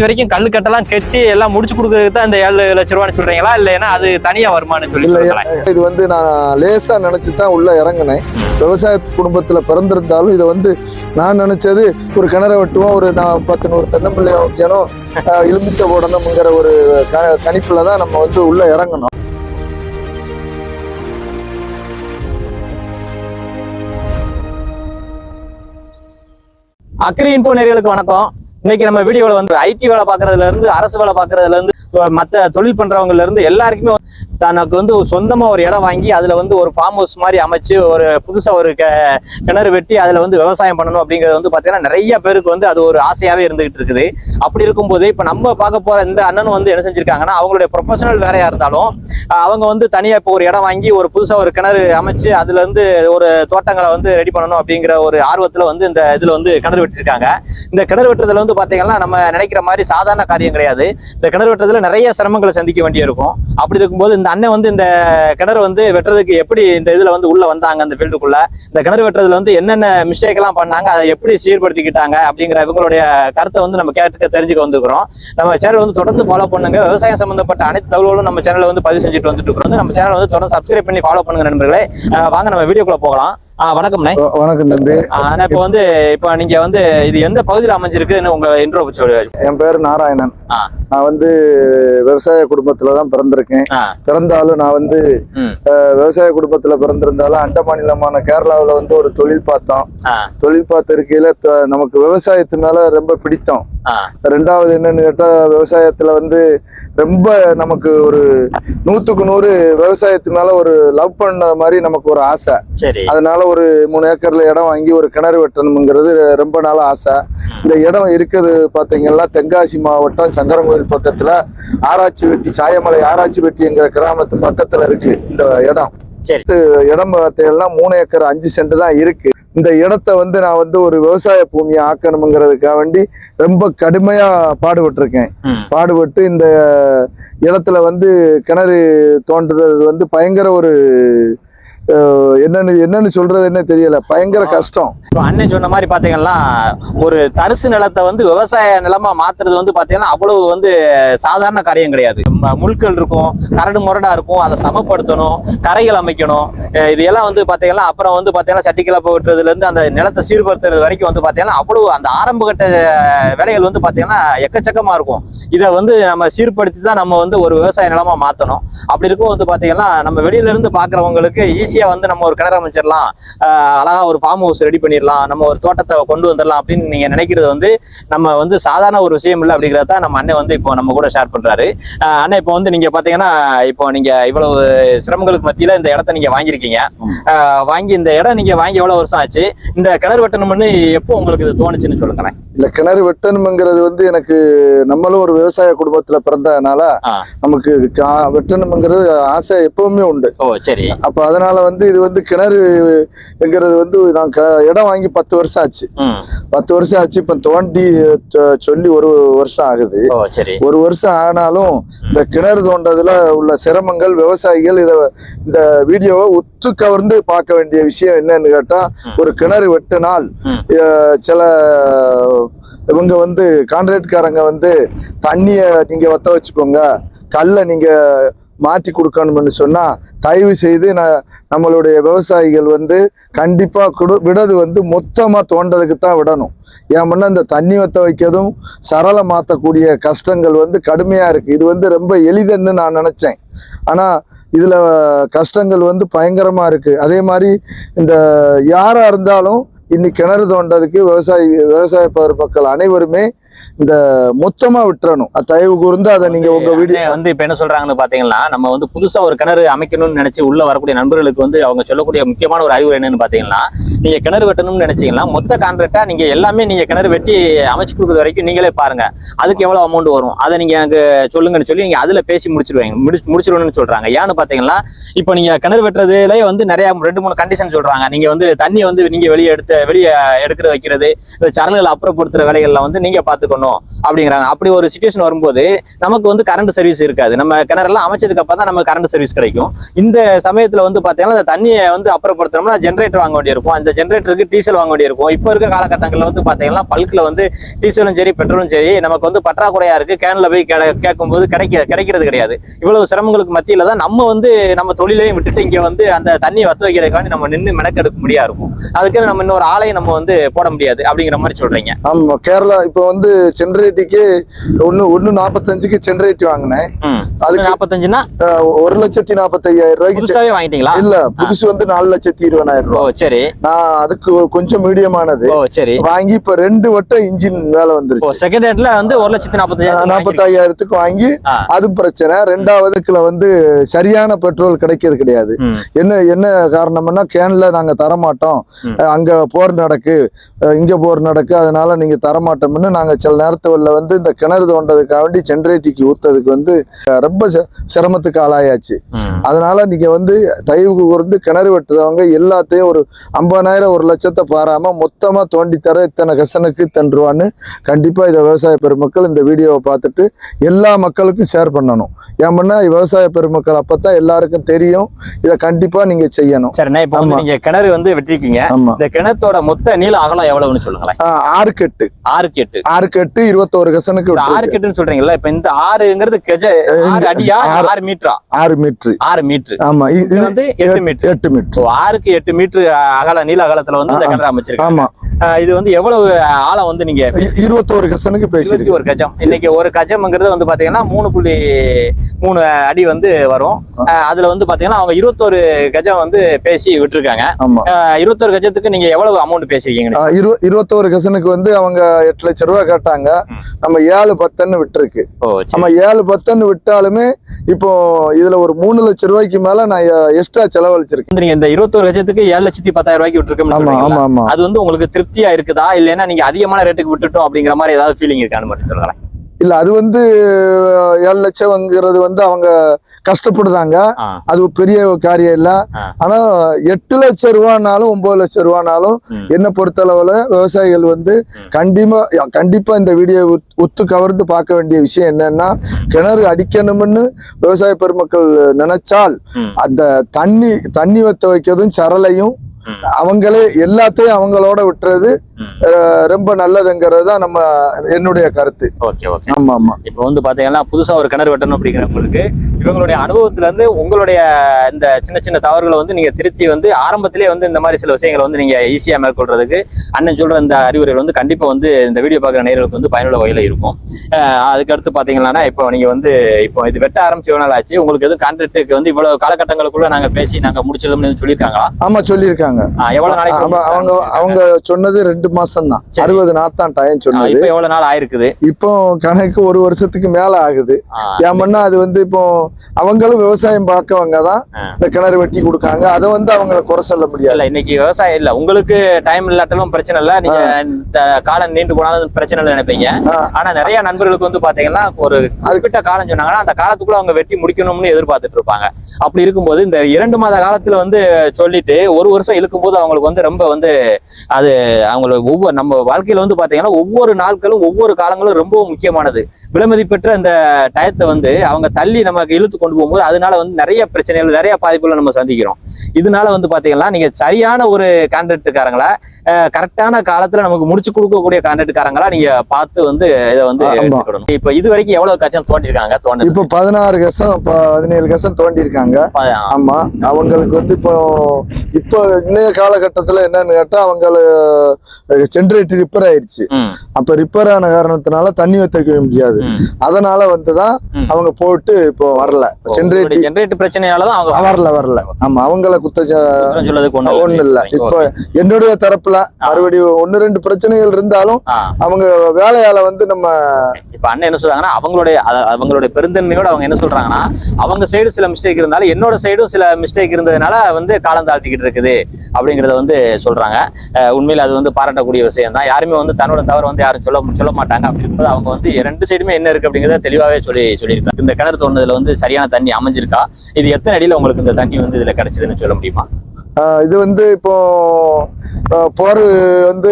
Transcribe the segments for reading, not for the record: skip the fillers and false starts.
வரைக்கும் கல்லு கட்டெல்லாம் கட்டி எல்லாம் முடிச்சு கொடுக்கறதுக்கு தான் இந்த 7 லட்சம் ரூபான்னு சொல்றீங்களா இல்லைன்னா அது தனியா வருமானு சொல்லி இது வந்து நான் லேசா நினைச்சுதான் உள்ள இறங்கினேன். விவசாய குடும்பத்துல பிறந்திருந்தாலும் இதை வந்து நான் நினைச்சது ஒரு கிணற வெட்டுவோம், ஒரு 10 தென்னம்பிள்ளைய வைக்கணும், எலுமிச்சை போடணும்ங்கிற ஒரு கணிப்புல தான் நம்ம வந்து உள்ள இறங்கணும். அக்ரி இன்ஃபோ நேயர்களுக்கு வணக்கம். இன்னைக்கு நம்ம வீடியோல வந்து ஐடி வேலை பாக்குறதுல இருந்து அரசு வேலை பாக்குறதுல இருந்து மற்ற தொழில் பண்றவங்கல இருந்து எல்லாருக்குமே தனக்கு வந்து சொந்தமா ஒரு இடம் வாங்கி அதுல வந்து ஒரு ஃபார்ம் ஹவுஸ் மாதிரி அமைச்சு ஒரு புதுசா ஒரு கிணறு வெட்டி அதுல வந்து விவசாயம் பண்ணணும் அப்படிங்கிறது வந்து பாத்தீங்கன்னா நிறைய பேருக்கு வந்து அது ஒரு ஆசையாவே இருந்துகிட்டு இருக்குது. அப்படி இருக்கும்போது இப்ப நம்ம பார்க்க போற இந்த அண்ணனும் வந்து என்ன செஞ்சிருக்காங்கன்னா அவங்களுடைய ப்ரொஃபஷனல் வேலையா இருந்தாலும் அவங்க வந்து தனியா இப்போ ஒரு இடம் வாங்கி ஒரு புதுசா ஒரு கிணறு அமைச்சு அதுல இருந்து ஒரு தோட்டங்களை வந்து ரெடி பண்ணணும் அப்படிங்கிற ஒரு ஆர்வத்துல வந்து இந்த இதுல வந்து கிணறு வெட்டிருக்காங்க. இந்த கிணறு வெட்டுறதுல வந்து பாத்தீங்கன்னா நம்ம நினைக்கிற மாதிரி சாதாரண காரியம் கிடையாது. இந்த கிணறு வெட்டுறதுல நிறைய சிரமங்களை சந்திக்க வேண்டியிருக்கும். அப்படி இருக்கும்போது இந்த அண்ணன் வந்து இந்த கிணறு வந்து வெட்டுறதுக்கு எப்படி இந்த இதுல வந்து உள்ள வந்தாங்க, அந்த ஃபீல்டுக்குள்ள இந்த கிணறு வெட்டுறதுல வந்து என்னென்ன மிஸ்டேக் எல்லாம் பண்ணாங்க, அதை எப்படி சீர்படுத்திக்கிட்டாங்க அப்படிங்கிற இவங்களுடைய கருத்தை வந்து நம்ம கேட்டு தெரிஞ்சுக்க வந்துருக்கிறோம். நம்ம சேனல் வந்து தொடர்ந்து ஃபாலோ பண்ணுங்க. விவசாயம் சம்பந்தப்பட்ட அனைத்து தகவல்களும் நம்ம சேனல்ல வந்து பதிவு செஞ்சுட்டு வந்துட்டு இருக்கிறோம். நம்ம சேனல் வந்து தொடர்ந்து சப்ஸ்கிரைப் பண்ணி ஃபாலோ பண்ணுங்க நண்பர்களே. வாங்க நம்ம வீடியோக்குள்ள போகலாம். வணக்கம்ண்ணே. வணக்கம் தம்பி. இப்போ வந்து இப்போ நீங்க வந்து இது எந்த பகுதியில் அமைஞ்சிருக்குன்னு உங்க இன்ட்ரோ சொல்லி. என் பேரு நாராயணன். நான் வந்து விவசாய குடும்பத்துலதான் பிறந்திருக்கேன். பிறந்தாலும் நான் வந்து விவசாய குடும்பத்துல பிறந்திருந்தாலும் அண்ட மாநிலமான கேரளாவில வந்து ஒரு தொழில் பார்த்தோம். தொழில் பார்த்த இருக்கையில நமக்கு விவசாயத்து மேல ரொம்ப பிடித்தம். ரெண்டாவது என்னன்னு கேட்டா விவசாயத்துல வந்து ரொம்ப நமக்கு ஒரு 100க்கு 100 விவசாயத்து மேல ஒரு லவ் பண்ண மாதிரி நமக்கு ஒரு ஆசை. அதனால ஒரு 3 ஏக்கர்ல இடம் வாங்கி ஒரு கிணறு வெட்டணுங்கிறது ரொம்ப நாள் ஆசை. இந்த இடம் இருக்குது பாத்தீங்கன்னா தென்காசி மாவட்டம் சங்கரங்கோயில் பக்கத்துல ஆராய்ச்சிவெட்டி, சாயமலை ஆராய்ச்சிவெட்டிங்கிற கிராமத்து பக்கத்துல இருக்கு இந்த இடம். இடம் பார்த்தீங்கன்னா 3 ஏக்கர் 5 சென்ட் தான் இருக்கு. இந்த இடத்த வந்து நான் வந்து ஒரு விவசாய பூமியை ஆக்கணுங்கிறதுக்காக வேண்டி ரொம்ப கடுமையா பாடுபட்டிருக்கேன். பாடுபட்டு இந்த இடத்துல வந்து கிணறு தோன்றுறது வந்து பயங்கர ஒரு என்னன்னு சொல்றது என்ன தெரியல, பயங்கர கஷ்டம். அண்ணன் சொன்ன மாதிரி பாத்தீங்கன்னா ஒரு தரிசு நிலத்தை வந்து விவசாய நிலமா மாத்துறது வந்து பாத்தீங்கன்னா அவ்வளவு வந்து சாதாரண காரியம் கிடையாது. முள்கள் இருக்கும், கரடு முரடா இருக்கும், அதை சமப்படுத்தணும், கரைகள் அமைக்கணும், இது எல்லாம் வந்து பாத்தீங்கன்னா அப்புறம் வந்து பாத்தீங்கன்னா சட்டிக்கிழப்ப விட்டுறதுல இருந்து அந்த நிலத்தை சீர்படுத்துறது வரைக்கும் வந்து பாத்தீங்கன்னா அவ்வளவு அந்த ஆரம்ப கட்ட வேலைகள் வந்து பாத்தீங்கன்னா எக்கச்சக்கமா இருக்கும். இதை வந்து நம்ம சீர்படுத்தி தான் நம்ம வந்து ஒரு விவசாய நிலமா மாத்தணும். அப்படி இருக்கும் வந்து பாத்தீங்கன்னா நம்ம வெளியில இருந்து பாக்குறவங்களுக்கு ஈஸியா வந்து நம்ம ஒரு கிணறு அமைச்சிடலாம், அழகா ஒரு ஃபார்ம் ஹவுஸ் ரெடி பண்ணிடலாம், நம்ம ஒரு தோட்டத்தை கொண்டு வந்துடலாம் அப்படின்னு நீங்க நினைக்கிறது வந்து நம்ம வந்து சாதாரண ஒரு விஷயம் இல்லை அப்படிங்கிறத நம்ம அண்ணன் வந்து இப்போ நம்ம கூட ஷேர் பண்றாரு. அண்ணன் இப்போ வந்து நீங்க பாத்தீங்கன்னா இப்போ நீங்க இவ்வளவு சிரமங்களுக்கு மத்தியில இந்த இடத்த நீங்க வாங்கியிருக்கீங்க. வாங்கி இந்த இடம் நீங்க வாங்கி எவ்வளவு வருஷம் ஆச்சு? இந்த கிணறு வெட்டணும்னு எப்போ உங்களுக்கு இது தோணுச்சுன்னு சொல்லுங்களேன். இல்ல, கிணறு வெட்டணுங்கிறது வந்து எனக்கு நம்மளும் ஒரு விவசாய குடும்பத்துல பிறந்ததுனால நமக்கு வெட்டணுங்கிறது ஆசை எப்பவுமே உண்டு. சரி. அப்ப அதனால வந்து இது வந்து கிணறுங்கிறது வந்து நான் இடம் வாங்கி 10 வருஷம் ஆச்சு. 10 வருஷம் ஆச்சு. இப்ப தோண்டி சொல்லி 1 வருஷம் ஆகுது. ஒரு வருஷம் ஆனாலும் இந்த கிணறு தோண்டதுல உள்ள சிரமங்கள் விவசாயிகள் இந்த வீடியோவை ஒத்து கவர்ந்து பார்க்க வேண்டிய விஷயம் என்னன்னு கேட்டா, ஒரு கிணறு வெட்டினால் சில இவங்க வந்து கான்ட்ராக்ட்காரங்க வந்து தண்ணிய நீங்க வத்த வச்சுக்கோங்க, கல்லை நீங்க மாற்றி கொடுக்கணும்னு சொன்னா தயவு செய்து நம்மளுடைய விவசாயிகள் வந்து கண்டிப்பா விடது வந்து மொத்தமா தோண்டதுக்கு தான் விடணும். ஏன்னா இந்த தண்ணி வத்த வைக்கிறதும் சரள மாற்றக்கூடிய கஷ்டங்கள் வந்து கடுமையா இருக்கு. இது வந்து ரொம்ப எளிதுன்னு நான் நினைச்சேன். ஆனா இதுல கஷ்டங்கள் வந்து பயங்கரமா இருக்கு. அதே மாதிரி இந்த யாரா இருந்தாலும் இன்னைக்கு கிணறு தோண்டதுக்கு விவசாய மக்கள் அனைவருமே இந்த மொத்தமா விட்டுறணும். தயவு கூர்ந்து அதை நீங்க உங்க வீடியோ வந்து இப்ப என்ன சொல்றாங்கன்னு பாத்தீங்கன்னா, நம்ம வந்து புதுசா ஒரு கிணறு அமைக்கணும்னு நினைச்சு உள்ள வரக்கூடிய நண்பர்களுக்கு வந்து அவங்க சொல்லக்கூடிய முக்கியமான ஒரு அறிவுரை என்னன்னு பாத்தீங்கன்னா, நீங்க கிணறு வெட்டணும்னு நினைச்சீங்கன்னா மொத்த கான்ட்ராக்டா நீங்க எல்லாமே நீங்க கிணறு வெட்டி அமைச்சு கொடுக்குறது வரைக்கும் நீங்களே பாருங்க, அதுக்கு எவ்வளவு அமௌண்ட் வரும் அதை நீங்க எனக்கு சொல்லுங்கன்னு சொல்லி நீங்க அதுல பேசி முடிச்சிருவீங்கன்னு சொல்றாங்க. ஏன்னு பாத்தீங்கன்னா இப்ப நீங்க கிணறு வெட்டுறதுலயே வந்து நிறைய 2-3 கண்டிஷன் சொல்றாங்க. நீங்க வந்து தண்ணி வந்து நீங்க வெளியே எடுக்கிற வைக்கிறது, இந்த சரல்களை அப்புறப்படுத்துற வேலைகள்ல வந்து நீங்க பார்த்து பாத்துக்கணும் அப்படிங்கிறாங்க. அப்படி ஒரு சிச்சுவேஷன் வரும்போது நமக்கு வந்து கரண்ட் சர்வீஸ் இருக்காது. நம்ம கிணறெல்லாம் அமைச்சதுக்கு அப்புறம் தான் நமக்கு கரண்ட் சர்வீஸ் கிடைக்கும். இந்த சமயத்துல வந்து பாத்தீங்கன்னா அந்த தண்ணியை வந்து அப்புறப்படுத்தணும்னா ஜென்ரேட்டர் வாங்க வேண்டியிருக்கும். அந்த ஜென்ரேட்டருக்கு டீசல் வாங்க வேண்டியிருக்கும். இப்ப இருக்க காலகட்டங்களில் வந்து பாத்தீங்கன்னா பல்க்ல வந்து டீசலும் சரி பெட்ரோலும் சரி நமக்கு வந்து பற்றாக்குறையா இருக்கு. கேன்ல போய் கேட்கும்போது கிடைக்கிறது கிடையாது. இவ்வளவு சிரமங்களுக்கு மத்தியில தான் நம்ம வந்து நம்ம தொழிலையும் விட்டுட்டு இங்க வந்து அந்த தண்ணியை வத்த வைக்கிறதுக்காண்டி நம்ம நின்று மெனக்கெடுக்க முடியா இருக்கும். அதுக்கு நம்ம இன்னொரு ஆலையை நம்ம வந்து போட முடியாது அப்படிங்கிற மாதிரி சொல்றீங்க. ஆமா, கேரளா இப்ப வந்து சென்ட்ரேட்டிக்கு 1.45க்கு சென்ட்ரேட்டி வாங்கினேன். அது 45னா 1,45,000 ரூபாய்க்கு புதுசாவே வாங்கிட்டீங்களா? இல்ல, புதுசு வந்து 4,20,000 ரூபாய். சரி, நான் அதுக்கு கொஞ்சம் மீடியமானது சரி வாங்கி இப்ப 2 வட்டம் இன்ஜின் வேலை வந்துருச்சு. செகண்ட் ஹேண்ட்ல வந்து 1,45,000 வாங்கி அது பிரச்சனை. ரெண்டாவதுக்குள்ள வந்து சரியான பெட்ரோல் கிடைக்கிறது கிடையாது. என்ன காரணம்னா கேன்ல நாங்க தரமாட்டோம், அங்க போர் நடக்கு, இங்க போர் நடக்கு, அதனால நீங்க தரமாட்டோம்னு நாங்க சில நேரத்துல வந்து இந்த கிணறு தோண்டதுக்காக வேண்டி ஜென்ரேட்டிக்கு ஊத்துறதுக்கு வந்து ரொம்ப சிரமத்துக்கு ஆளாயாச்சு. அதனால நீங்க வந்து தயவு கூர்ந்து கிணறு வெட்டுறவங்க எல்லாத்தையும் ஒரு 50,000 1 லட்சத்தை பாராம மொத்தமா தோண்டி தர இத்தனை கசனுக்கு தண்டுருவான்னு கண்டிப்பா இதை விவசாய பெருமக்கள் இந்த வீடியோவை பார்த்துட்டு எல்லா மக்களுக்கும் ஷேர் பண்ணணும். ஏன்னா விவசாய பெருமக்கள் அப்பதான் எல்லாருக்கும் தெரியும். இதை கண்டிப்பா நீங்க செய்யணும். சரிண்ணா, இப்போ நீங்க கிணறு வந்து வெட்டிருக்கீங்க. இந்த கிணத்தோட மொத்த நீள அகலம் எவ்வளவுன்னு சொல்லுங்களேன். 6 கெட்டு 21 கசனுக்கு 6 கெட்டுன்னு சொல்றீங்களா? இப்ப இந்த 6ங்கிறது 6 அடியா 6 மீட்டரா? 6 மீட்டர். ஆமா, இது வந்து 8 மீட்டர். 8 மீட்டர். 6க்கு 8 மீட்டர் அகல நீள அகலத்துல வந்து இந்த கிணறு அமைச்சிருக்காங்க. ஆமா, இது வந்து எவ்வளவு ஆழம் வந்து நீங்க 21 கசனுக்கு பேசிருக்கு. 21 கஜம். இன்னைக்கு ஒரு கஜம்ங்கிறது வந்து பாத்தீங்கன்னா 3.3 அடி வந்து வரும். அதுல வந்து பாத்தீங்கன்னா அவங்க 21 கஜம் வந்து பேசி விட்டுருக்காங்க. 21 கஜத்துக்கு நீங்க எவ்வளவு அமௌண்ட் பேசிருக்கீங்க? 21 கசனுக்கு வந்து அவங்க 8 லட்சம் ரூபாய் கேட்டாங்க. நம்ம 7-10 விட்டுருக்கு. நம்ம 7-10 விட்டாலுமே இப்போ இதுல ஒரு 3 லட்சம் ரூபாய்க்கு மேல நான் எக்ஸ்ட்ரா செலவழிச்சிருக்கேன். நீங்க இந்த 21 லட்சத்துக்கு 7,10,000 ரூபாய்க்கு விட்டுருக்கோம். அது வந்து உங்களுக்கு திருப்தியா இருக்குதா, இல்லைன்னா நீங்க அதிகமான ரேட்டுக்கு விட்டுட்டோம் அப்படிங்கிற மாதிரி ஏதாவது ஃபீலிங் இருக்கான்னு மட்டும் சொல்லுங்களேன். இல்ல, அது வந்து 7 லட்சம்ங்கிறது வந்து அவங்க கஷ்டப்படுதாங்க. அது பெரிய காரியம் இல்ல. ஆனா 8 லட்சம் ரூபானாலும் 9 லட்சம் ரூபானாலும் என்ன பொறுத்தளவுல விவசாயிகள் வந்து கண்டிப்பா இந்த வீடியோ ஒத்து கவர்ந்து பார்க்க வேண்டிய விஷயம் என்னன்னா, கிணறு அடிக்கணும்னு விவசாய பெருமக்கள் நினைச்சால் அந்த தண்ணி வத்த வைக்கிறதும் சரளையும் அவங்களே எல்லாத்தையும் அவங்களோட விட்டுறது ரொம்ப நல்லதுங்கிறது தான் என்னுடைய கருத்து. ஆமா ஆமா. இப்ப வந்து பாத்தீங்கன்னா புதுசா ஒரு கிணறு வெட்டணும் அப்படிங்கிறவங்களுக்கு இவங்களுடைய அனுபவத்துல இருந்து உங்களுடைய இந்த சின்ன சின்ன தவறுகளை வந்து நீங்க திருத்தி வந்து ஆரம்பத்திலேயே வந்து இந்த மாதிரி சில விஷயங்களை வந்து நீங்க ஈஸியா மேற்கொள்றதுக்கு அண்ணன் சொல்ற இந்த அறிவுரைகள் வந்து கண்டிப்பா வந்து இந்த வீடியோ பாக்குற நேயர்களுக்கு வந்து பயனுள்ள வகையில இருக்கும். அதுக்கடுத்து பாத்தீங்கன்னா இப்போ நீங்க வந்து இப்போ இது வெட்ட ஆரம்பிச்சு எவ்வளவு நாள் ஆச்சு? உங்களுக்கு எதுவும் கான்ட்ராக்டுக்கு வந்து இவ்வளவு காலகட்டங்களுக்குள்ள நாங்க பேசி நாங்க முடிச்சதுன்னு சொல்லியிருக்காங்களா? ஆமா, சொல்லியிருக்காங்க. எவ்வளவு நாளைக்கு? அவங்க சொன்னது 2 மாசம் தான், 60 நாள் தான் டைம் சொன்னது. இப்போ எவ்வளவு நாள் ஆயிருக்குது? இப்போ கணக்கு 1 வருஷத்துக்கு மேல ஆகுது. ஏன்னா அது வந்து இப்போ அவங்களும் விவசாயம் பார்க்கவங்க தான் இந்த கிணறு வெட்டி கொடுக்காங்க. அதை வந்து அவங்களை குறை சொல்ல முடியாது. இன்னைக்கு விவசாயம் இல்ல, உங்களுக்கு டைம் இல்லாட்டாலும் பிரச்சனை இல்ல, நீங்க இந்த காலம் நீண்டு போனாலும் பிரச்சனை இல்லை நினைப்பீங்க. ஆனா நிறைய நண்பர்களுக்கு வந்து பாத்தீங்கன்னா ஒரு குறிப்பிட்ட காலம் சொன்னாங்கன்னா அந்த காலத்துக்குள்ள அவங்க வெட்டி முடிக்கணும்னு எதிர்பார்த்துட்டு இருப்பாங்க. அப்படி இருக்கும்போது இந்த 2 மாத காலத்துல வந்து சொல்லிட்டு 1 வருஷம் இழுக்கும் போது அவங்களுக்கு வந்து ரொம்ப வந்து அது அவங்களுக்கு நம்ம வாழ்க்கையில வந்து பாத்தீங்கன்னா ஒவ்வொரு நாட்களும் ஒவ்வொரு காலங்களும் ரொம்ப முக்கியமானது. விலைமதிப்பெற்ற இந்த டயத்தை வந்து அவங்க தள்ளி நமக்கு இழுத்து கொண்டு போகும்போது அதனால வந்து நிறைய பிரச்சனைகள் நிறைய பாதிப்புகளை நம்ம சந்திக்கிறோம். இதனால வந்து பாத்தீங்கன்னா நீங்க சரியான ஒரு கான்ட்ராக்டுக்காரங்களா கரெக்டான காலத்துல நமக்கு முடிச்சு கொடுக்கக்கூடிய கான்ட்ராக்டுக்காரங்களா நீங்க பார்த்து வந்து இதை வந்து எடுத்துக்கணும். இப்ப இது வரைக்கும் எவ்வளவு கச்சம் தோண்டிருக்காங்க? இப்போ 16 கசம் 17 கசம் தோண்டிருக்காங்க. ஆமா, அவங்களுக்கு வந்து இப்போ இன்னைய காலகட்டத்துல என்னன்னு கேட்டா அவங்களுக்கு ஜென்ரேட்டர் ரிப்பேர் ஆயிடுச்சு. அப்ப ரிப்பேர் ஆன காரணத்தினால தண்ணி வைக்க முடியாது. அதனால வந்துதான் அவங்க போட்டு இப்போ வரல. ஜென்ரேட்டர் பிரச்சனையாலதான் அவங்க வரல. ஆமா, அவங்கள ஒண்ணு இல்ல. இப்போ என்னுடைய தரப்புல மறுபடியும் 1-2 பிரச்சனைகள் இருந்தாலும் அவங்க வேலையால வந்து நம்ம இப்ப அண்ணன் என்ன சொல்றாங்கன்னா அவங்களுடைய பெருந்தன்மையோட அவங்க என்ன சொல்றாங்கன்னா அவங்க சைடு சில மிஸ்டேக் இருந்தாலும் என்னோட சைடும் சில மிஸ்டேக் இருந்ததுனால வந்து காலம் தாழ்த்திக்கிட்டு இருக்குது அப்படிங்கறத வந்து சொல்றாங்க. உண்மையில அது வந்து பாராட்டக்கூடிய விஷயம் தான். யாருமே வந்து தன்னோட தவறு வந்து யாரும் சொல்ல மாட்டாங்க. அப்படி இருக்கும்போது அவங்க வந்து 2 சைடுமே என்ன இருக்கு அப்படிங்கறத தெளிவாவே சொல்லியிருக்காங்க. இந்த கிணறு தோண்டதுல வந்து சரியான தண்ணி அமைஞ்சிருக்கா? இது எத்தனை அடியில உங்களுக்கு இந்த தண்ணி வந்து இதுல கிடைச்சதுன்னு சொல்ல முடியுமா? இது வந்து இப்போ போர் வந்து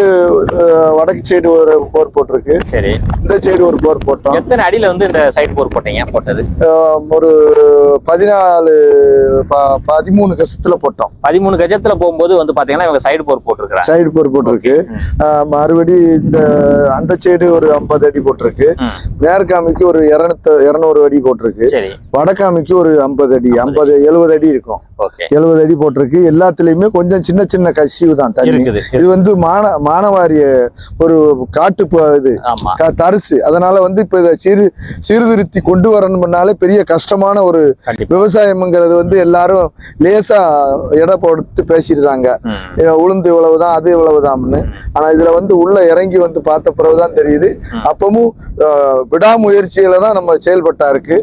வடக்கு சைடு ஒரு போர் போட்டிருக்கு. சரி. இந்த சைடு ஒரு போர் போட்டோம். எத்தனை அடியில வந்து இந்த சைடு போர் போட்டீங்க? போட்டது ஒரு 13 கசத்துல போட்டோம். 13 கஜத்துல போகும்போது வந்து பாத்தீங்கன்னா இவங்க சைடு போர் போட்டிருக்காங்க. சைடு போர் போட்டிருக்கு. மறுபடி இந்த அந்த சைடு ஒரு 50 அடி போட்டிருக்கு. மேற்காமிக்கு ஒரு 200 அடி போட்டிருக்கு. வடக்காமிக்கு ஒரு 50 அடி 70 அடி இருக்கும். 70 அடி போட்டிருக்கு. எல்லாத்துலயுமே கொஞ்சம் சின்ன சின்ன கசிவு தான் தண்ணி. இது வந்து மானவாரிய ஒரு காட்டு இது தரிசு. அதனால வந்து இப்ப இதை சீர்திருத்தி கொண்டு வரணும்னாலே பெரிய கஷ்டமான ஒரு விவசாயம்ங்கிறது வந்து எல்லாரும் லேசா எடை போட்டு பேசிடுறாங்க. உளுந்து இவ்வளவுதான், அது இவ்வளவுதான்னு. ஆனா இதுல வந்து உள்ள இறங்கி வந்து பார்த்த பிறகுதான் தெரியுது. அப்பவும் விடாமுயற்சியில தான் நம்ம செயல்பட்டா இருக்கு.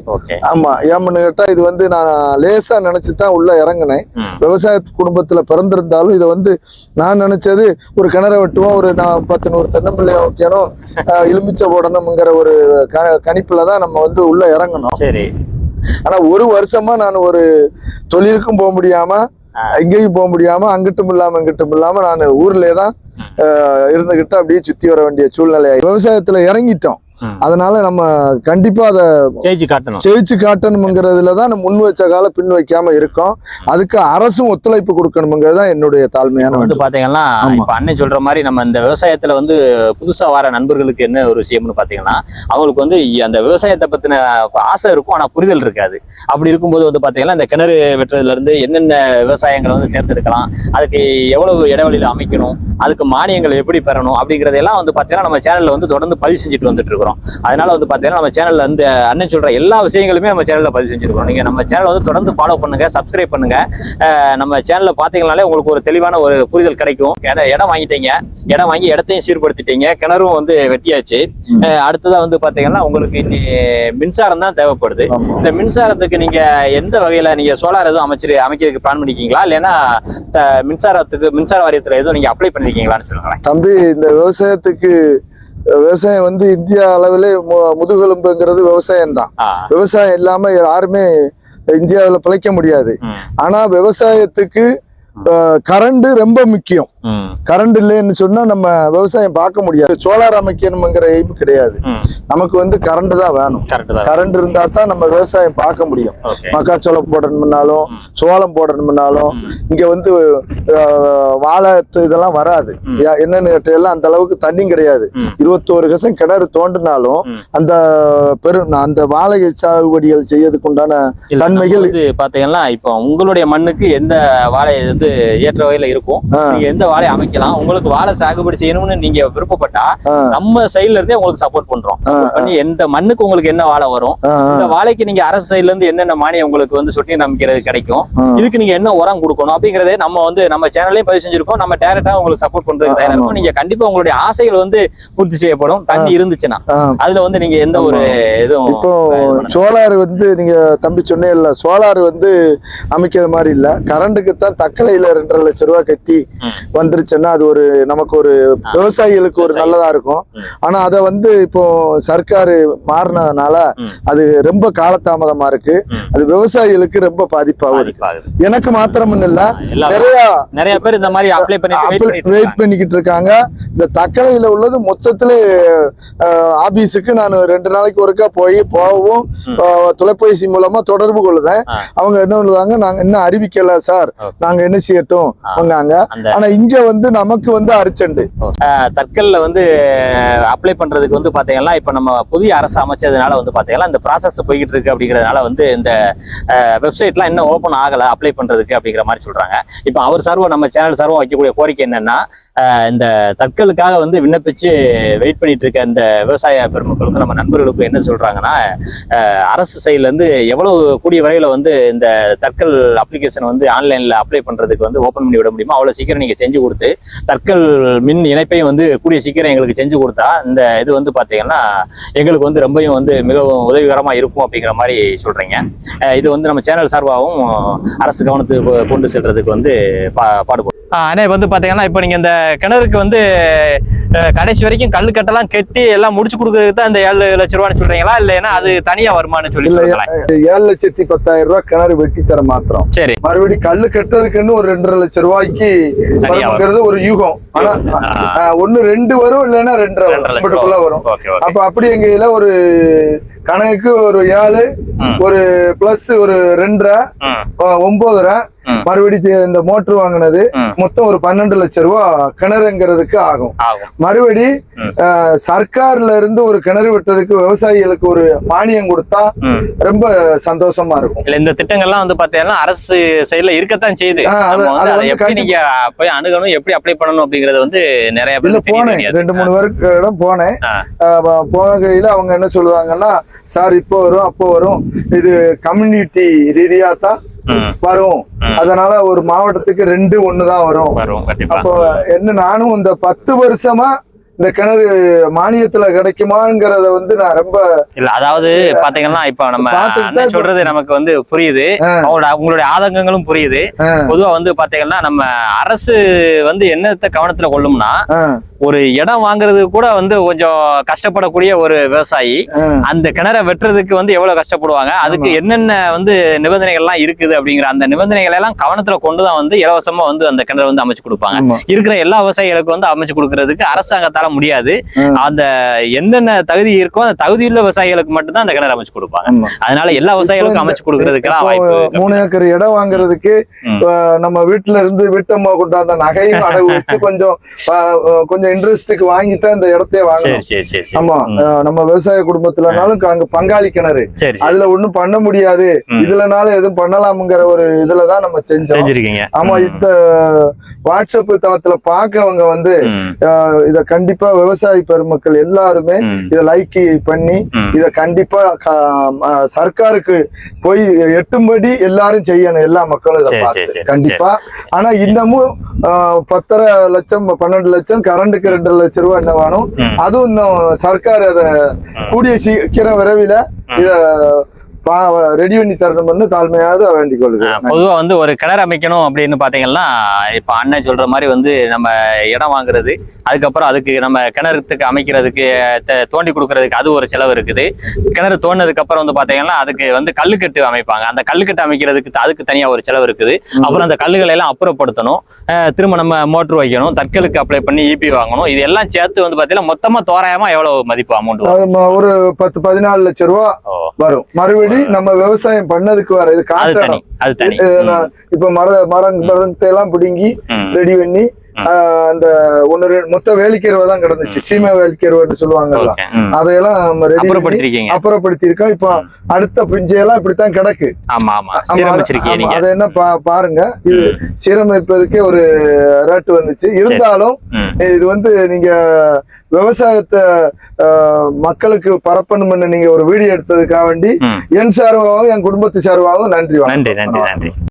ஆமா, ஏன்னு கேட்டா இது வந்து நான் லேசா நினைச்சுதான் உள்ள இறங்கினேன். விவசாய குடும்பத்துல பிறந்திருந்தாலும் இதை வந்து நான் நினைச்சது ஒரு கிணற வெட்டுவோம், ஒரு 10-100 தென்னம்பிள்ளை வைக்கணும், எலுமிச்சை போடணும்ங்கிற ஒரு கணிப்புலதான் நம்ம வந்து உள்ள இறங்கணும். சரி. ஆனா ஒரு வருஷமா நான் ஒரு தொழிலுக்கும் போக முடியாம, எங்கேயும் போக முடியாம, அங்கிட்டும் இல்லாம நான் ஊர்லயே தான் இருந்துகிட்டு அப்படியே சுத்தி வர வேண்டிய சூழ்நிலை. விவசாயத்துல இறங்கிட்டோம். அதனால நம்ம கண்டிப்பா அதை ஜெயிச்சு காட்டணும்ங்கிறதுலதான் நம்ம முன் வச்ச கால பின் வைக்காம இருக்கோம். அதுக்கு அரசும் ஒத்துழைப்பு கொடுக்கணும்ங்கிறது தான் என்னுடைய தாழ்மையான வந்து பாத்தீங்கன்னா இப்ப அண்ணன் சொல்ற மாதிரி நம்ம இந்த விவசாயத்துல வந்து புதுசா வர நண்பர்களுக்கு என்ன ஒரு விஷயம்னு பாத்தீங்கன்னா அவங்களுக்கு வந்து அந்த விவசாயத்தை பத்தின ஆசை இருக்கும், ஆனா புரிதல் இருக்காது. அப்படி இருக்கும்போது வந்து பாத்தீங்கன்னா இந்த கிணறு வெட்டுறதுல இருந்து என்னென்ன விவசாயங்களை வந்து தேர்ந்தெடுக்கலாம், அதுக்கு எவ்வளவு இடைவெளியில அமைக்கணும், அதுக்கு மானியங்களை எப்படி பெறணும் அப்படிங்கறதெல்லாம் வந்து பாத்தீங்கன்னா நம்ம சேனல்ல வந்து தொடர்ந்து பதிவு செஞ்சுட்டு வந்துட்டு இருக்கிறோம். அதனால வந்து பாத்தீங்கன்னா நம்ம சேனல்ல வந்து அண்ணன் சொல்ற எல்லா விஷயங்களுமே நம்ம சேனல்ல பதிவு செஞ்சிருக்கோம். நீங்க நம்ம சேனல் வந்து தொடர்ந்து ஃபாலோ பண்ணுங்க, சப்ஸ்கிரைப் பண்ணுங்க. நம்ம சேனல்ல பாத்தீங்கன்னாலே உங்களுக்கு ஒரு தெளிவான ஒரு புரிதல் கிடைக்கும். இடம் வாங்கிட்டீங்க, இடம் வாங்கி இடத்தையும் சீர்படுத்திட்டீங்க, கிணறும் வந்து வெட்டியாச்சு. அடுத்ததா வந்து பாத்தீங்கன்னா உங்களுக்கு இன்னி மின்சாரம் தான் தேவைப்படுது. இந்த மின்சாரத்துக்கு நீங்க எந்த வகையில நீங்க சோலார் எதுவும் அமைக்கிறதுக்கு பிளான் பண்ணிருக்கீங்களா, இல்லைன்னா மின்சார வாரியத்துல எதுவும் நீங்க அப்ளை பண்ணிருக்கீங்களான்னு சொல்லுங்களேன். தம்பி, இந்த விவசாயம் வந்து இந்தியா அளவிலே முதுகெலும்புங்கிறது விவசாயம் தான். விவசாயம் இல்லாம யாருமே இந்தியாவில் பிழைக்க முடியாது. ஆனா விவசாயத்துக்கு கரண்ட் ரொம்ப முக்கியம். கரண்ட் இல்லைன்னு சொன்னா நம்ம விவசாயம் பார்க்க முடியாது. சோலார் அமைக்கணுங்கிற எய்ம் கிடையாது. நமக்கு வந்து கரண்ட் தான் வேணும். கரண்ட் இருந்தா தான் நம்ம விவசாயம் பார்க்க முடியும். மக்காச்சோளம் போடணும்னாலும், சோளம் போடணும்னாலும் இங்க வந்து வாழை இதெல்லாம் வராது. என்னன்னு கேட்டெல்லாம் அந்த அளவுக்கு தண்ணி கிடையாது. 21 கசம் கிணறு தோண்டினாலும் அந்த வாழை சாகுபடிகள் செய்யறதுக்கு உண்டான தன்மைகள் பாத்தீங்கன்னா இப்ப உங்களுடைய மண்ணுக்கு எந்த வாழை ஏற்ற வகையில இருக்கும், நீங்க எந்த வாழை அமைக்கலாம். உங்களுக்கு வாழை சாகுபடி செய்யணும்னு நீங்க விருப்பப்பட்டா நம்ம சைட்ல இருந்தே உங்களுக்கு சப்போர்ட் பண்றோம். பண்ணி எந்த மண்ணுக்கு உங்களுக்கு என்ன வாழை வரும், இந்த வாழைக்கு நீங்க அரசு சைட்ல இருந்து என்னென்ன மானியம் உங்களுக்கு வந்து சொட்டி நம்பிக்கிறது கிடைக்கும், இதுக்கு நீங்க என்ன உரம் கொடுக்கணும் அப்படிங்கறதே நம்ம வந்து நம்ம சேனல்லையும் பதிவு செஞ்சிருக்கோம். நம்ம டைரக்டா உங்களுக்கு சப்போர்ட் பண்றதுக்கு தயாரா இருக்கும். நீங்க கண்டிப்பா உங்களுடைய ஆசைகள் வந்து பூர்த்தி செய்யப்படும். தண்ணி இருந்துச்சுன்னா அதுல வந்து நீங்க எந்த ஒரு இதுவும். இப்போ சோலார் வந்து நீங்க தம்பி சொன்னே இல்ல, சோலார் வந்து அமைக்கிற மாதிரி இல்ல, கரண்ட்டுக்கு தான் தக்கலையில 2.5 லட்சம் ரூபாய் கட்டி வந்துருச்சுன்னா அது ஒரு நமக்கு ஒரு விவசாயிகளுக்கு ஒரு நல்லதா இருக்கும். ஆனா அதை வந்து இப்போ சர்க்காரு மாறினதுனால அது ரொம்ப காலதாமதமா இருக்கு. அது விவசாயிகளுக்கு ரொம்ப பாதிப்பாக இருக்கு. எனக்கு மாத்திரம் இல்ல, நிறைய பேர் இந்த மாதிரி வெயிட் பண்ணிக்கிட்டு இருக்காங்க. இந்த தக்கலையில உள்ளது மொத்தத்திலே ஆபீஸுக்கு நான் 2 நாளைக்கு ஒருக்கா போகவும் தொலைபேசி மூலமா தொடர்பு கொள்ளுதேன். அவங்க என்ன சொல்லுவாங்க, நாங்க இன்னும் அறிவிக்கல சார், நாங்க என்ன செய்யட்டும் வாங்க. ஆனா இங்க வந்து நமக்கு வந்து அர்ஜென்ட். தற்கல்ல வந்து அப்ளை பண்றதுக்கு வந்து பாத்தீங்கன்னா இப்ப நம்ம புதிய அரசு அமைச்சதுனால வந்து பாத்தீங்கன்னா இந்த ப்ராசஸ் போய்கிட்டு இருக்கு. அப்படிங்கறதுனால வந்து இந்த வெப்சைட்லாம் இன்னும் ஓபன் ஆகல அப்ளை பண்றதுக்கு அப்படிங்கிற மாதிரி சொல்றாங்க. இப்ப அவர் சார்பா நம்ம சேனல் சார்பா வைக்கக்கூடிய கோரிக்கை என்னன்னா, இந்த தற்கலுக்காக வந்து விண்ணப்பிச்சு வெயிட் பண்ணிட்டு இருக்க இந்த விவசாய பெருமக்களுக்கு நம்ம நண்பர்களுக்கு என்ன சொல்றாங்கன்னா, அரசு சைட்ல இருந்து எவ்வளவு கூடிய வரையில வந்து இந்த தற்கல் அப்ளிகேஷன் வந்து ஆன்லைன்ல அப்ளை பண்றதுக்கு வந்து ஓபன் பண்ணி விட முடியுமா, அவ்வளவு சீக்கிரம் நீங்க செஞ்சு கொடுத்து தற்கல் மின் இணைப்பையும் வந்து கூடிய சீக்கிரம் எங்களுக்கு செஞ்சு கொடுத்தா இந்த இது வந்து பாத்தீங்கன்னா எங்களுக்கு வந்து ரொம்பவும் வந்து மிகவும் உதவிகரமா இருக்கும் அப்படிங்கிற மாதிரி சொல்றீங்க. இது வந்து நம்ம சேனல் சார்பாகவும் அரசு கவனத்துக்கு கொண்டு செல்றதுக்கு வந்து பாடுபடும். அண்ணே வந்து பாத்தீங்கன்னா இப்ப நீங்க இந்த கிணறுக்கு வந்து கடைசி வரைக்கும் கல்லு கட்டெல்லாம் கெட்டி எல்லாம் முடிச்சு கொடுக்கறதுக்கு தான் இந்த 7 லட்சம் ரூபான்னு சொல்றீங்களா, இல்லைன்னா அது தனியா வருமானு சொல்லி 7,10,000 ரூபாய் கிணறு வெட்டி தர மாத்திரம். சரி. மறுபடியும் கல்லு கட்டுறதுக்குன்னு ஒரு 2.5 லட்சம் ரூபாய்க்கு வருங்கிறது ஒரு யூகம். ஆனா ஒண்ணு 2 வரும், இல்லைன்னா 2.5 வரும். அப்ப அப்படி எங்கையில ஒரு கணக்கு ஒரு 7 ஒரு பிளஸ் ஒரு 2.5 9.5 மறுபடியும் இந்த மோட்டர் வாங்கினது மொத்தம் ஒரு 12 லட்சம் ரூபாய் கிணறுங்கிறதுக்கு ஆகும். மறுபடி சர்க்கார்ல இருந்து ஒரு கிணறு வெட்டுறதுக்கு விவசாயிகளுக்கு ஒரு மானியம் கொடுத்தா ரொம்ப சந்தோஷமா இருக்கும். இந்த திட்டங்கள்லாம் வந்து பாத்தீங்கன்னா அரசு சைடுல இருக்கத்தான் செய்யுது. எப்படி நீங்க போய் அணுகணும், எப்படி அப்ளை பண்ணணும் அப்படிங்கறது வந்து நிறைய பேர் போனேன். 2-3 பேருக்கு போனேன். போகையில அவங்க என்ன சொல்லுவாங்கன்னா, சார் இப்போ வரும் அப்போ வரும், இது கம்யூனிட்டி ரீதியா தான் வரும், அதனால ஒரு மாவட்டத்துக்கு 2-1 தான் வரும். அப்போ என்ன நானும் இந்த 10 வருஷமா இந்த கிணறு மானியத்துல கிடைக்குமாங்கிறத வந்து நான் ரொம்ப இல்ல, அதாவது பாத்தீங்கன்னா இப்ப நம்ம சொல்றது நமக்கு வந்து புரியுது, உங்களுடைய ஆதங்கங்களும் புரியுது. பொதுவா வந்து பாத்தீங்கன்னா நம்ம அரசு வந்து என்னத்த கவனத்துல கொள்ளும்னா, ஒரு இடம் வாங்குறது கூட வந்து கொஞ்சம் கஷ்டப்படக்கூடிய ஒரு விவசாயி அந்த கிணறை வெட்டுறதுக்கு வந்து எவ்வளவு கஷ்டப்படுவாங்க, அதுக்கு என்னென்ன வந்து நிபந்தனைகள்லாம் இருக்குது அப்படிங்கிற அந்த நிபந்தனைகள் எல்லாம் கவனத்துல கொண்டுதான் வந்து இலவசமா வந்து அந்த கிணறை வந்து அமைச்சு கொடுப்பாங்க. இருக்கிற எல்லா விவசாயிகளுக்கும் வந்து அமைச்சு கொடுக்கறதுக்கு அரசாங்கத்தால முடியாது. அந்த என்னென்ன தகுதி இருக்கோ அந்த தகுதியுள்ள விவசாயிகளுக்கு மட்டும்தான் அந்த கிணறு அமைச்சு கொடுப்பாங்க. அதனால எல்லா விவசாயிகளுக்கும் அமைச்சு கொடுக்கறதுக்கெல்லாம் வாய்ப்பு. 3 ஏக்கர் இடம் வாங்குறதுக்கு நம்ம வீட்டுல இருந்து வீட்டம்மா கொண்டாந்த நகையும் அடகு வச்சு கொஞ்சம் இன்ட்ரெஸ்டுக்கு வாங்கித்தான் இந்த இடத்தையே வாங்கணும். ஆமா, நம்ம விவசாய குடும்பத்துலனாலும் அங்க பங்காளி கிணறு, அதுல ஒண்ணும் பண்ண முடியாது, இதுலனாலும் எதுவும் பண்ணலாம்ங்கிற ஒரு இதுலதான் நம்ம செஞ்சோம். ஆமா, இந்த வாட்ஸ்அப் தளத்துல பாக்கவங்க வந்து இத கண்டிப்பா விவசாய பெருமக்கள் எல்லாருமே இத லைக் பண்ணி இத கண்டிப்பா சர்க்காருக்கு போய் எட்டும்படி எல்லாரும் செய்யணும், எல்லா மக்களும் இதை பார்த்து கண்டிப்பா. ஆனா இன்னமும் 10.5 லட்சம் 12 லட்சம் கரண்டுக்கு 2 லட்சம் ரூபாய் என்ன வேணும், அதுவும் இன்னும் சர்க்கார் அதை கூடிய சீக்கிரம் விரைவில் இத ரெடி பண்ணி தரணும்னு தாழ்மையாவது வேண்டிக் கொள்கிறேன். பொதுவா வந்து ஒரு கிணறு அமைக்கணும் அப்படின்னு பாத்தீங்கன்னா, இப்ப அண்ணன் சொல்ற மாதிரி வந்து நம்ம இடம் வாங்குறது, அதுக்கப்புறம் அதுக்கு நம்ம கிணறுக்கு அமைக்கிறதுக்கு தோண்டி கொடுக்கறதுக்கு அது ஒரு செலவு இருக்குது. கிணறு தோண்டினதுக்கு அப்புறம் வந்து பாத்தீங்கன்னா அதுக்கு வந்து கல்லுக்கட்டு அமைப்பாங்க, அந்த கல்லுக்கட்டு அமைக்கிறதுக்கு அதுக்கு தனியா ஒரு செலவு இருக்குது. அப்புறம் அந்த கல்லுகளை எல்லாம் அப்புறப்படுத்தணும், திரும்ப நம்ம மோட்டர் வைக்கணும், தற்களுக்கு அப்ளை பண்ணி இபி வாங்கணும். இது எல்லாம் சேர்த்து வந்து பாத்தீங்கன்னா மொத்தமா தோராயமா எவ்வளவு மதிப்பு அமௌண்ட்? ஒரு 10-14 லட்சம் ரூபாய் வரும். மறுபடியும் நம்ம விவசாயம் பண்ணதுக்கு வர இது காட்டணும். இப்ப மரத்தை எல்லாம் பிடுங்கி ரெடி பண்ணி அந்த மொத்த வேலிக்கருவை தான் கிடந்துச்சு, சீமை வேலிக்கருவைன்னு சொல்லுவாங்கல்ல, அதையெல்லாம் நம்ம அப்புறப்படுத்தி இருக்கோம். இப்போ அடுத்த பிஞ்சையெல்லாம் இப்படித்தான் கிடக்கு. அதை என்ன பாருங்க, இது சீரமைப்பதுக்கே ஒரு ரேட்டு வந்துச்சு. இருந்தாலும் இது வந்து நீங்க விவசாயத்தை மக்களுக்கு பரப்பணும்னு நீங்க ஒரு வீடியோ எடுத்ததுக்காக வேண்டி என் சார்பாகவும் என் குடும்பத்து சார்பாகவும் நன்றி.